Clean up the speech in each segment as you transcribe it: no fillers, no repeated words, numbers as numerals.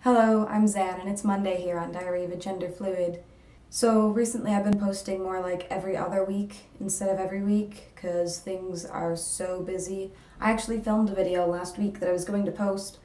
Hello, I'm Zan, and it's Monday here on Diary of a Gender Fluid. So recently I've been posting more like every other week instead of every week because things are so busy. I actually filmed a video last week that I was going to post,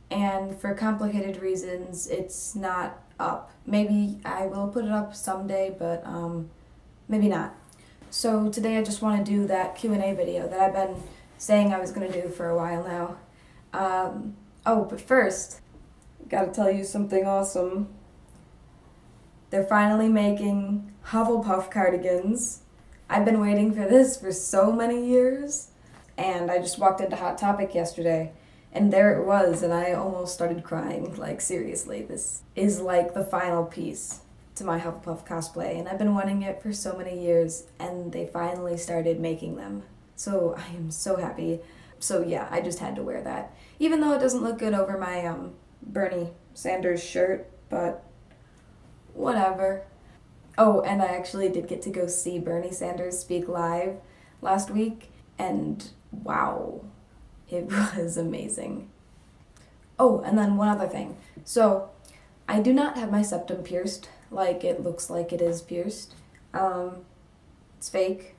and for complicated reasons, it's not up. Maybe I will put it up someday, but maybe not. So today I just want to do that Q&A video that I've been saying I was going to do for a while now. But first, gotta tell you something awesome. They're finally making Hufflepuff cardigans. I've been waiting for this for so many years, and I just walked into Hot Topic yesterday, and there it was, and I almost started crying. Like, seriously, this is like the final piece to my Hufflepuff cosplay, and I've been wanting it for so many years, and they finally started making them. So I am so happy. So yeah, I just had to wear that. Even though it doesn't look good over my Bernie Sanders shirt, but whatever. Oh, and I actually did get to go see Bernie Sanders speak live last week, and wow, it was amazing. Oh, and then one other thing. So, I do not have my septum pierced, like it looks like it is pierced. It's fake.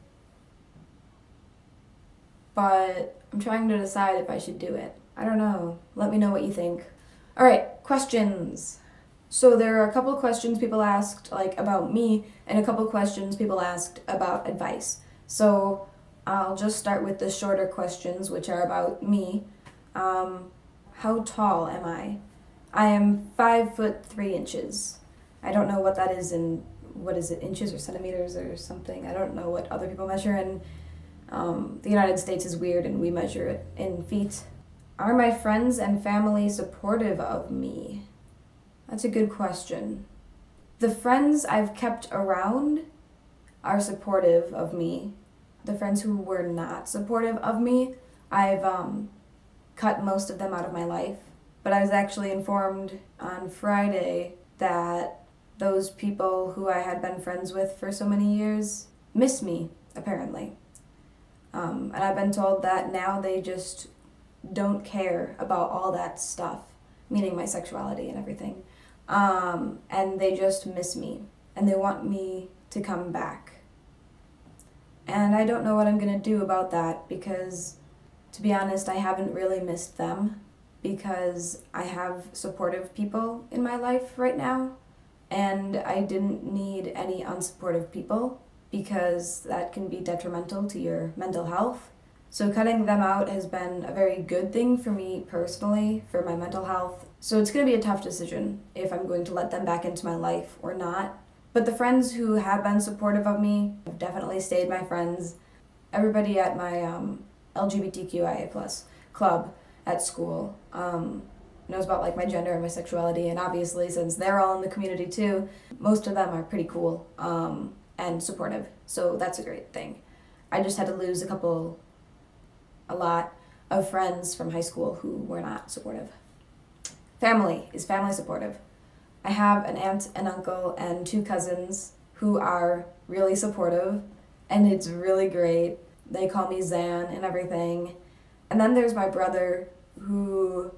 But I'm trying to decide if I should do it. I don't know. Let me know what you think. Alright, questions. So there are a couple of questions people asked like about me and a couple of questions people asked about advice. So I'll just start with the shorter questions, which are about me. How tall am I? I am 5'3". I don't know what that is in, what is it, inches or centimeters or something. I don't know what other people measure in. The United States is weird and we measure it in feet. Are my friends and family supportive of me? That's a good question. The friends I've kept around are supportive of me. The friends who were not supportive of me, I've cut most of them out of my life. But I was actually informed on Friday that those people who I had been friends with for so many years miss me, apparently. And I've been told that now they just don't care about all that stuff, meaning my sexuality and everything. And they just miss me, and they want me to come back. And I don't know what I'm gonna do about that because, to be honest, I haven't really missed them because I have supportive people in my life right now, and I didn't need any unsupportive people because that can be detrimental to your mental health. So cutting them out has been a very good thing for me personally, for my mental health. So it's going to be a tough decision if I'm going to let them back into my life or not. But the friends who have been supportive of me have definitely stayed my friends. Everybody at my LGBTQIA plus club at school knows about like my gender and my sexuality, and obviously since they're all in the community too, most of them are pretty cool and supportive. So that's a great thing. I just had to lose a lot of friends from high school who were not supportive. Family. Is family supportive? I have an aunt, an uncle, and 2 cousins who are really supportive, and it's really great. They call me Zan and everything. And then there's my brother, who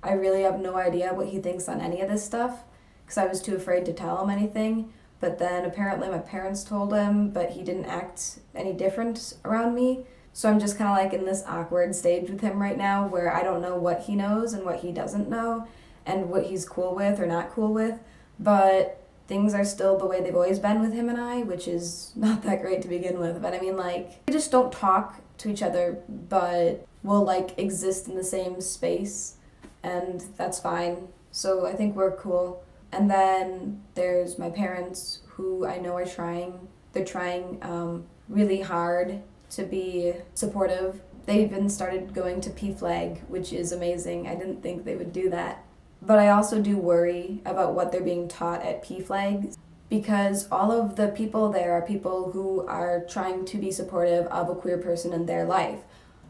I really have no idea what he thinks on any of this stuff, because I was too afraid to tell him anything. But then apparently my parents told him, but he didn't act any different around me. So I'm just kind of like in this awkward stage with him right now where I don't know what he knows and what he doesn't know and what he's cool with or not cool with. But things are still the way they've always been with him and I, which is not that great to begin with. But I mean, like, we just don't talk to each other, but we'll like exist in the same space, and that's fine. So I think we're cool. And then there's my parents, who I know are trying. They're trying really hard to be supportive. They even started going to PFLAG, which is amazing. I didn't think they would do that. But I also do worry about what they're being taught at PFLAG, because all of the people there are people who are trying to be supportive of a queer person in their life.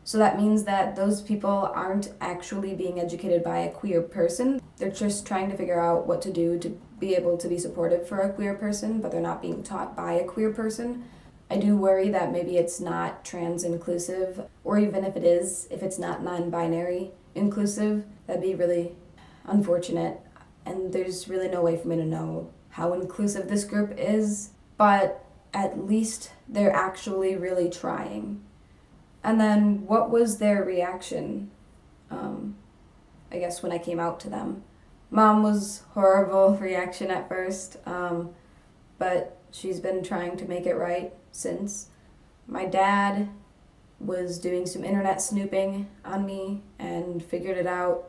So that means that those people aren't actually being educated by a queer person. They're just trying to figure out what to do to be able to be supportive for a queer person, but they're not being taught by a queer person. I do worry that maybe it's not trans inclusive, or even if it is, if it's not non-binary inclusive, that'd be really unfortunate. and there's really no way for me to know how inclusive this group is, but at least they're actually really trying. And then what was their reaction, I guess, when I came out to them? Mom was horrible reaction at first, but she's been trying to make it right since. My dad was doing some internet snooping on me and figured it out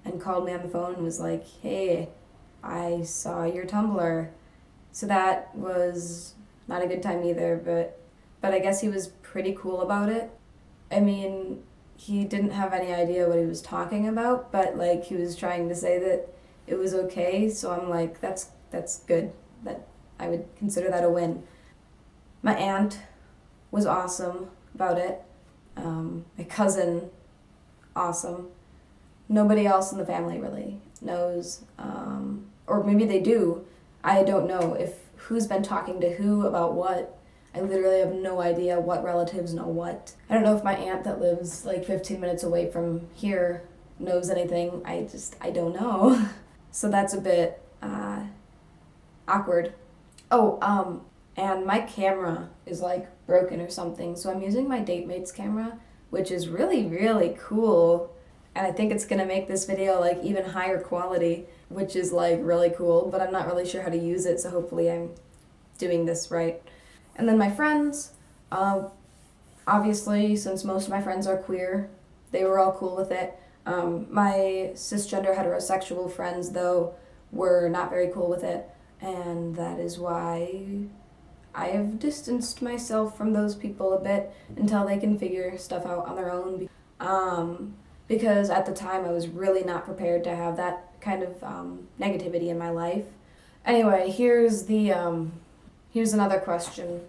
and called me on the phone and was like, hey, I saw your Tumblr. So that was not a good time either, but I guess he was pretty cool about it. I mean, he didn't have any idea what he was talking about, but like he was trying to say that it was okay, so I'm like, that's good. That I would consider that a win. My aunt was awesome about it. My cousin, awesome. Nobody else in the family really knows, or maybe they do. I don't know if who's been talking to who about what. I literally have no idea what relatives know what. I don't know if my aunt that lives like 15 minutes away from here knows anything. I don't know. So that's a bit awkward. Oh, and my camera is like broken or something, so I'm using my DateMates camera, which is really, really cool. And I think it's gonna make this video like even higher quality, which is like really cool, but I'm not really sure how to use it, so hopefully I'm doing this right. And then my friends, obviously, since most of my friends are queer, they were all cool with it. My cisgender heterosexual friends, though, were not very cool with it, and that is why I have distanced myself from those people a bit until they can figure stuff out on their own. Because at the time I was really not prepared to have that kind of negativity in my life. Anyway, here's another question.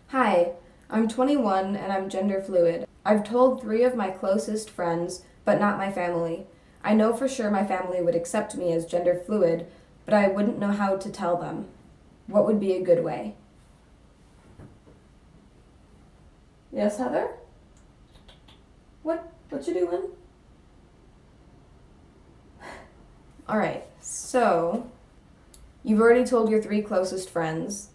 Hi, I'm 21 and I'm gender fluid. I've told 3 of my closest friends, but not my family. I know for sure my family would accept me as gender fluid, but I wouldn't know how to tell them. What would be a good way? Yes, Heather? What you doing? Alright, so you've already told your 3 closest friends.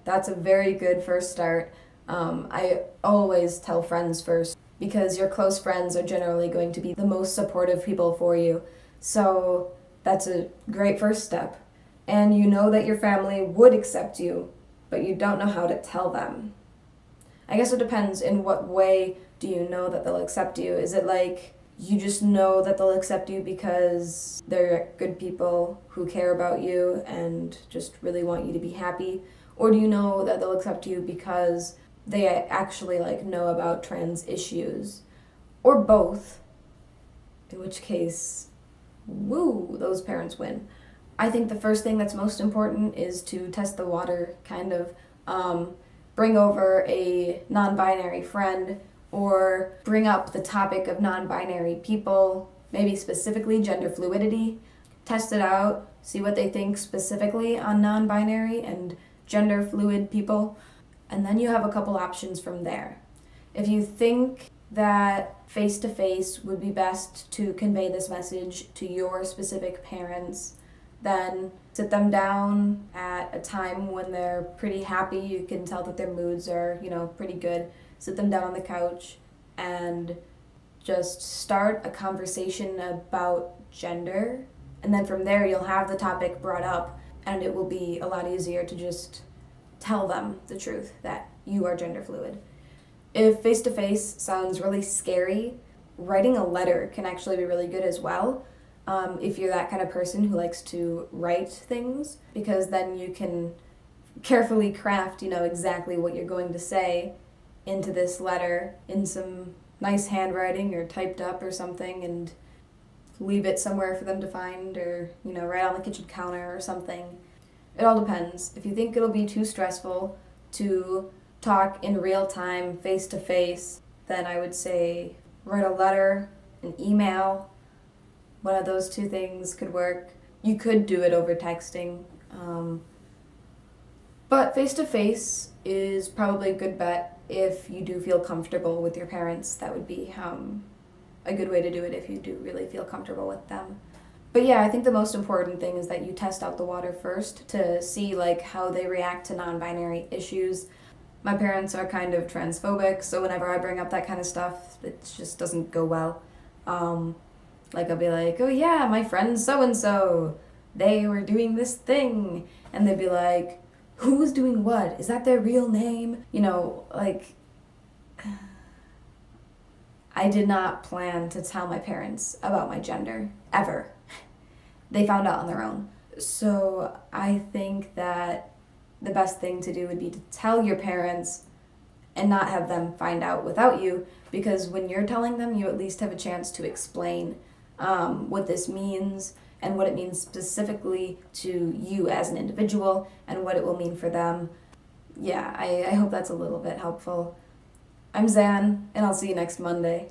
That's a very good first start. I always tell friends first because your close friends are generally going to be the most supportive people for you. So that's a great first step. And you know that your family would accept you, but you don't know how to tell them. I guess it depends in what way do you know that they'll accept you. Is it like you just know that they'll accept you because they're good people who care about you and just really want you to be happy? Or do you know that they'll accept you because they actually like know about trans issues? Or both, in which case, woo, those parents win. I think the first thing that's most important is to test the water, kind of. Bring over a non-binary friend or bring up the topic of non-binary people, maybe specifically gender fluidity. Test it out, see what they think specifically on non-binary and gender fluid people, and then you have a couple options from there. If you think that face-to-face would be best to convey this message to your specific parents, then sit them down at a time when they're pretty happy. You can tell that their moods are, pretty good. Sit them down on the couch and just start a conversation about gender. And then from there, you'll have the topic brought up, and it will be a lot easier to just tell them the truth that you are gender fluid. If face-to-face sounds really scary, writing a letter can actually be really good as well. If you're that kind of person who likes to write things, because then you can carefully craft, exactly what you're going to say into this letter in some nice handwriting or typed up or something, and leave it somewhere for them to find, or, right on the kitchen counter or something. It all depends. If you think it'll be too stressful to talk in real time, face to face, then I would say write a letter, an email. One of those 2 things could work. You could do it over texting. But face-to-face is probably a good bet if you do feel comfortable with your parents. That would be a good way to do it if you do really feel comfortable with them. But yeah, I think the most important thing is that you test out the water first to see like how they react to non-binary issues. My parents are kind of transphobic, so whenever I bring up that kind of stuff, it just doesn't go well. Um, like I'll be like, "Oh yeah, my friend so and so, they were doing this thing," and they'd be like, "Who's doing what? Is that their real name?" You know, like I did not plan to tell my parents about my gender ever. They found out on their own. So I think that the best thing to do would be to tell your parents and not have them find out without you, because when you're telling them, you at least have a chance to explain what this means and what it means specifically to you as an individual and what it will mean for them. Yeah, I hope that's a little bit helpful. I'm Zan, and I'll see you next Monday.